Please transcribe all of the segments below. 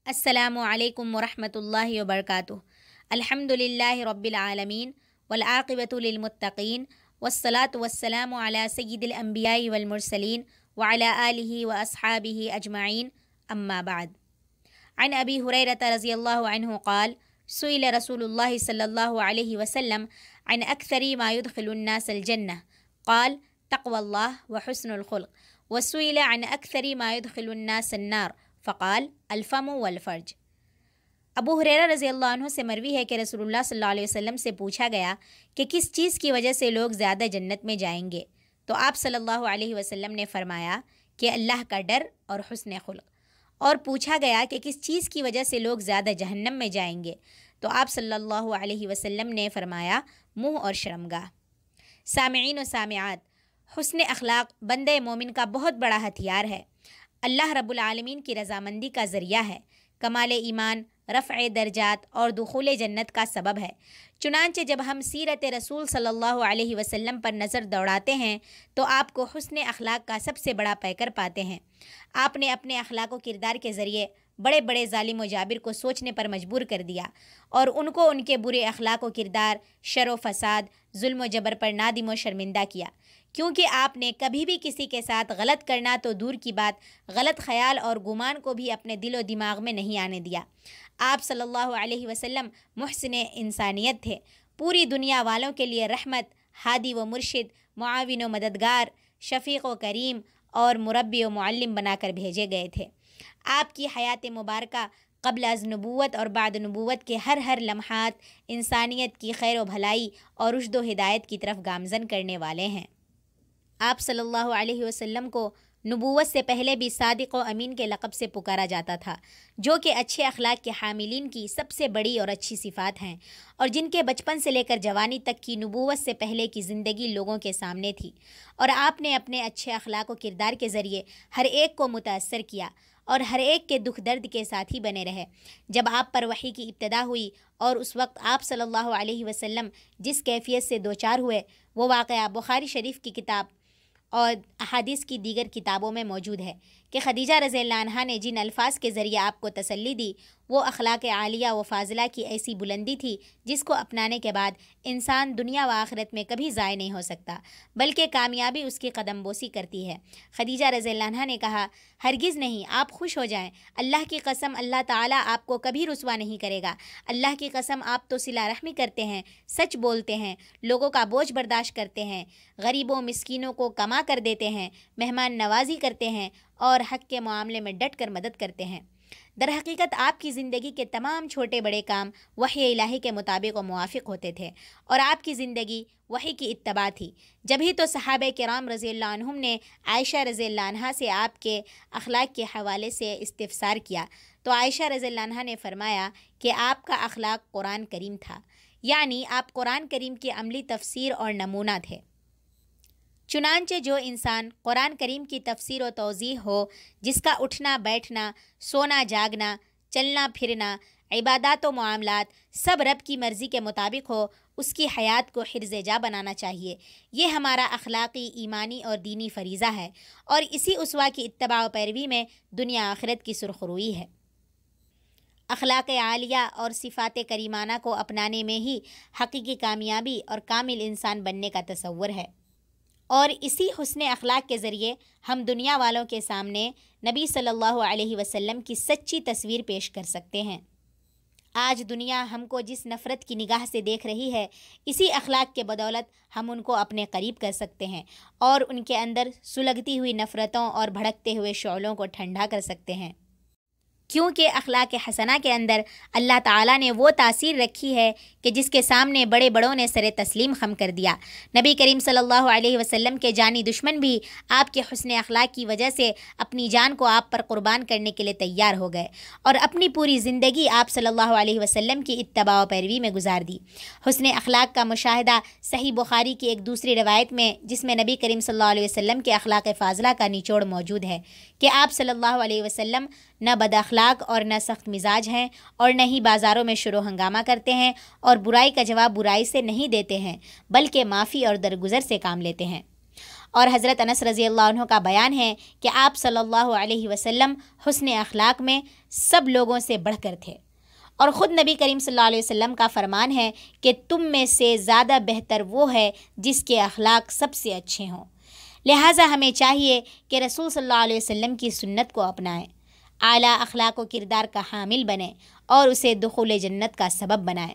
السلام علیکم ورحمۃ اللہ وبرکاتہ۔ الحمدللہ رب العالمین والعاقبۃ للمتقین والصلاة والسلام علی سید الانبیاء والمرسلین وعلی آلہ واصحابہ اجمعین، اما بعد۔ عن ابی ہریرۃ رضی اللہ عنہ قال سئل رسول اللہ صلی اللہ علیہ وسلم عن اکثر ما يدخل الناس الجنہ قال تقوى اللہ وحسن الخلق، وسئل عن اکثر ما يدخل الناس النار فقال الفم والفرج۔ ابو ہریرہ رضی اللہ عنہ سے مروی ہے کہ رسول اللہ صلی اللہ علیہ وسلم سے پوچھا گیا کہ کس چیز کی وجہ سے لوگ زیادہ جنت میں جائیں گے، تو آپ صلی اللہ علیہ وسلم نے فرمایا کہ اللہ کا ڈر اور حسن خلق۔ اور پوچھا گیا کہ کس چیز کی وجہ سے لوگ زیادہ جہنم میں جائیں گے، تو آپ صلی اللہ علیہ وسلم نے فرمایا منہ اور شرمگاہ۔ سامعین و سامعات، حسن اخلاق بندے مومن کا بہت بڑا ہتھیار ہے، اللہ رب العالمین کی رضامندی کا ذریعہ ہے، کمال ایمان، رفع درجات اور دخول جنت کا سبب ہے۔ چنانچہ جب ہم سیرت رسول صلی اللہ علیہ وسلم پر نظر دوڑاتے ہیں تو آپ کو حسن اخلاق کا سب سے بڑا پیکر پاتے ہیں۔ آپ نے اپنے اخلاق و کردار کے ذریعے بڑے بڑے ظالم و جابر کو سوچنے پر مجبور کر دیا اور ان کو ان کے برے اخلاق و کردار، شر و فساد، ظلم و جبر پر نادم و شرمندہ کیا، کیونکہ آپ نے کبھی بھی کسی کے ساتھ غلط کرنا تو دور کی بات، غلط خیال اور گمان کو بھی اپنے دل و دماغ میں نہیں آنے دیا۔ آپ صلی اللہ علیہ وسلم محسن انسانیت تھے، پوری دنیا والوں کے لیے رحمت، ہادی و مرشد، معاون و مددگار، شفیق و کریم اور مربی و معلم بنا کر بھیجے گئے تھے۔ آپ کی حیات مبارکہ قبل از نبوت اور بعد نبوت کے ہر لمحات انسانیت کی خیر و بھلائی اور رشد و ہدایت کی طرف گامزن کرنے والے ہیں۔ آپ صلی اللہ علیہ وسلم کو نبوت سے پہلے بھی صادق و امین کے لقب سے پکارا جاتا تھا، جو کہ اچھے اخلاق کے حاملین کی سب سے بڑی اور اچھی صفات ہیں، اور جن کے بچپن سے لے کر جوانی تک کی نبوت سے پہلے کی زندگی لوگوں کے سامنے تھی، اور آپ نے اپنے اچھے اخلاق و کردار کے ذریعے ہر ایک کو متاثر کیا اور ہر ایک کے دکھ درد کے ساتھی بنے رہے۔ جب آپ پر وحی کی ابتدا ہوئی اور اس وقت آپ صلی اللہ علیہ وسلم جس کیفیت سے دوچار ہوئے، وہ واقعہ بخاری شریف کی کتاب اور احادیث کی دیگر کتابوں میں موجود ہے کہ خدیجہ رضی اللہ عنہا نے جن الفاظ کے ذریعے آپ کو تسلی دی، وہ اخلاق عالیہ و فاضلہ کی ایسی بلندی تھی جس کو اپنانے کے بعد انسان دنیا و آخرت میں کبھی ضائع نہیں ہو سکتا، بلکہ کامیابی اس کی قدم بوسی کرتی ہے۔ خدیجہ رضی اللہ عنہا نے کہا، ہرگز نہیں، آپ خوش ہو جائیں، اللہ کی قسم اللہ تعالیٰ آپ کو کبھی رسوا نہیں کرے گا۔ اللہ کی قسم آپ تو صلہ رحمی کرتے ہیں، سچ بولتے ہیں، لوگوں کا بوجھ برداشت کرتے ہیں، غریبوں مسکینوں کو کما کر دیتے ہیں، مہمان نوازی کرتے ہیں اور حق کے معاملے میں ڈٹ کر مدد کرتے ہیں۔ در حقیقت آپ کی زندگی کے تمام چھوٹے بڑے کام وحی الہی کے مطابق و موافق ہوتے تھے، اور آپ کی زندگی وحی کی اتباع تھی۔ جب ہی تو صحابہ کرام رضی اللہ عنہم نے عائشہ رضی اللہ عنہا سے آپ کے اخلاق کے حوالے سے استفسار کیا، تو عائشہ رضی اللہ عنہا نے فرمایا کہ آپ کا اخلاق قرآن کریم تھا، یعنی آپ قرآن کریم کی عملی تفسیر اور نمونہ تھے۔ چنانچہ جو انسان قرآن کریم کی تفسیر و توضیح ہو، جس کا اٹھنا بیٹھنا، سونا جاگنا، چلنا پھرنا، عبادات و معاملات سب رب کی مرضی کے مطابق ہو، اس کی حیات کو حرز جا بنانا چاہیے۔ یہ ہمارا اخلاقی، ایمانی اور دینی فریضہ ہے، اور اسی اسوہ کی اتباع و پیروی میں دنیا آخرت کی سرخروئی ہے۔ اخلاق عالیہ اور صفات کریمانہ کو اپنانے میں ہی حقیقی کامیابی اور کامل انسان بننے کا تصور ہے، اور اسی حسن اخلاق کے ذریعے ہم دنیا والوں کے سامنے نبی صلی اللہ علیہ وسلم کی سچی تصویر پیش کر سکتے ہیں۔ آج دنیا ہم کو جس نفرت کی نگاہ سے دیکھ رہی ہے، اسی اخلاق کے بدولت ہم ان کو اپنے قریب کر سکتے ہیں اور ان کے اندر سلگتی ہوئی نفرتوں اور بھڑکتے ہوئے شعلوں کو ٹھنڈا کر سکتے ہیں، کیونکہ اخلاق حسنہ کے اندر اللہ تعالیٰ نے وہ تاثیر رکھی ہے کہ جس کے سامنے بڑے بڑوں نے سر تسلیم خم کر دیا۔ نبی کریم صلی اللہ علیہ وسلم کے جانی دشمن بھی آپ کے حسن اخلاق کی وجہ سے اپنی جان کو آپ پر قربان کرنے کے لیے تیار ہو گئے، اور اپنی پوری زندگی آپ صلی اللہ علیہ وسلم کی اتباع و پیروی میں گزار دی۔ حسن اخلاق کا مشاہدہ صحیح بخاری کی ایک دوسری روایت میں، جس میں نبی کریم صلی اللہ علیہ وسلم کے اخلاق فاضلہ کا نچوڑ موجود ہے کہ آپ صلی اللہ علیہ وسلم نہ بد اخلاق اور نہ سخت مزاج ہیں، اور نہ ہی بازاروں میں شور و ہنگامہ کرتے ہیں، اور برائی کا جواب برائی سے نہیں دیتے ہیں، بلکہ معافی اور درگزر سے کام لیتے ہیں۔ اور حضرت انس رضی اللہ عنہ کا بیان ہے کہ آپ صلی اللہ علیہ وسلم حسن اخلاق میں سب لوگوں سے بڑھ کر تھے، اور خود نبی کریم صلی اللہ علیہ وسلم کا فرمان ہے کہ تم میں سے زیادہ بہتر وہ ہے جس کے اخلاق سب سے اچھے ہوں۔ لہٰذا ہمیں چاہیے کہ رسول صلی اللہ علیہ وسلم کی سنت کو اپنائیں، اعلیٰ اخلاق و کردار کا حامل بنیں اور اسے دخول جنت کا سبب بنائیں۔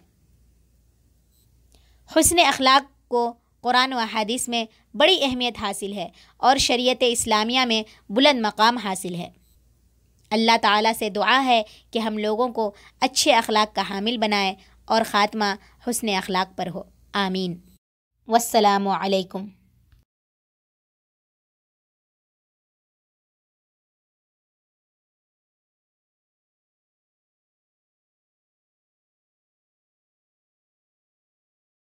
حسن اخلاق کو قرآن و احادیث میں بڑی اہمیت حاصل ہے اور شریعت اسلامیہ میں بلند مقام حاصل ہے۔ اللہ تعالیٰ سے دعا ہے کہ ہم لوگوں کو اچھے اخلاق کا حامل بنائے اور خاتمہ حسن اخلاق پر ہو، آمین۔ والسلام علیکم۔